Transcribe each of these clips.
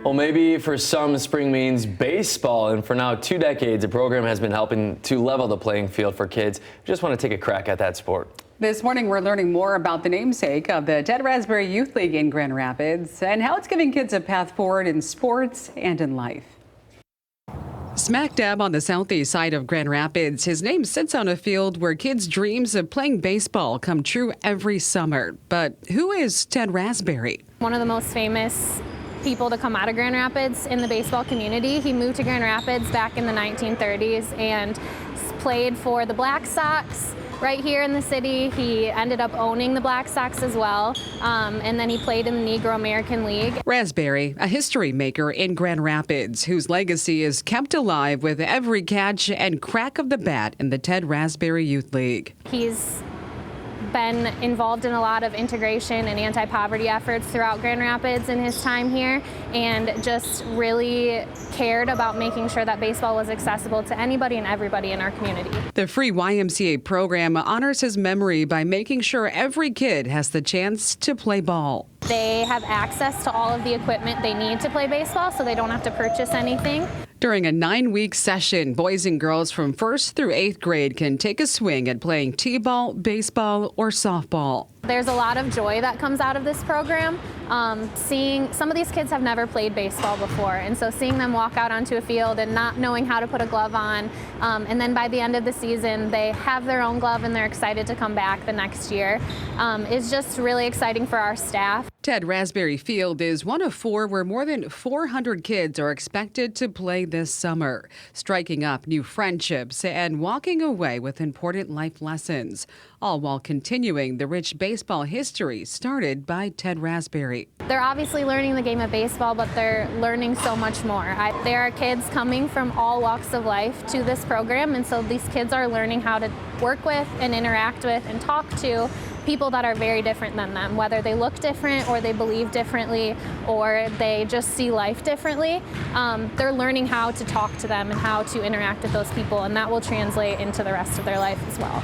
Well, maybe for some, spring means baseball, and for now 2 decades, the program has been helping to level the playing field for kids who just want to take a crack at that sport. This morning, we're learning more about the namesake of the Rasberry Youth League in Grand Rapids and how it's giving kids a path forward in sports and in life. Smack dab on the southeast side of Grand Rapids, his name sits on a field where kids' dreams of playing baseball come true every summer. But who is Ted Rasberry? One of the most famous people to come out of Grand Rapids in the baseball community. He moved to Grand Rapids back in the 1930s and played for the Black Sox right here in the city. He ended up owning the Black Sox as well, and then he played in the Negro American League. Rasberry, a history maker in Grand Rapids, whose legacy is kept alive with every catch and crack of the bat in the Ted Rasberry Youth League. He's been involved in a lot of integration and anti-poverty efforts throughout Grand Rapids in his time here, and just really cared about making sure that baseball was accessible to anybody and everybody in our community. The free YMCA program honors his memory by making sure every kid has the chance to play ball. They have access to all of the equipment they need to play baseball, so they don't have to purchase anything. During a 9-week session, boys and girls from 1st through 8th grade can take a swing at playing t-ball, baseball, or softball. There's a lot of joy that comes out of this program. Seeing some of these kids have never played baseball before, and so seeing them walk out onto a field and not knowing how to put a glove on, and then by the end of the season they have their own glove and they're excited to come back the next year, is just really exciting for our staff. Ted Rasberry Field is one of 4 where more than 400 kids are expected to play this summer, striking up new friendships and walking away with important life lessons, all while continuing the rich baseball history started by Ted Rasberry. They're obviously learning the game of baseball, but they're learning so much more. There are kids coming from all walks of life to this program, and so these kids are learning how to work with and interact with and talk to people that are very different than them, whether they look different or they believe differently or they just see life differently. They're learning how to talk to them and how to interact with those people, and that will translate into the rest of their life as well.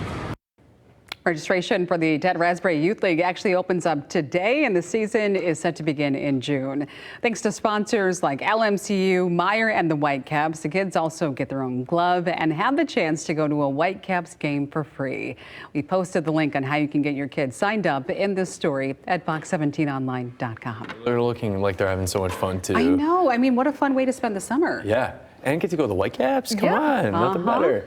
Registration for the Ted Rasberry Youth League actually opens up today, and the season is set to begin in June. Thanks to sponsors like LMCU, Meyer, and the Whitecaps, the kids also get their own glove and have the chance to go to a Whitecaps game for free. We posted the link on how you can get your kids signed up in this story at fox17online.com. They're looking like they're having so much fun, too. I know. I mean, what a fun way to spend the summer. Yeah, and get to go to the Whitecaps? Come Yeah. on, nothing better.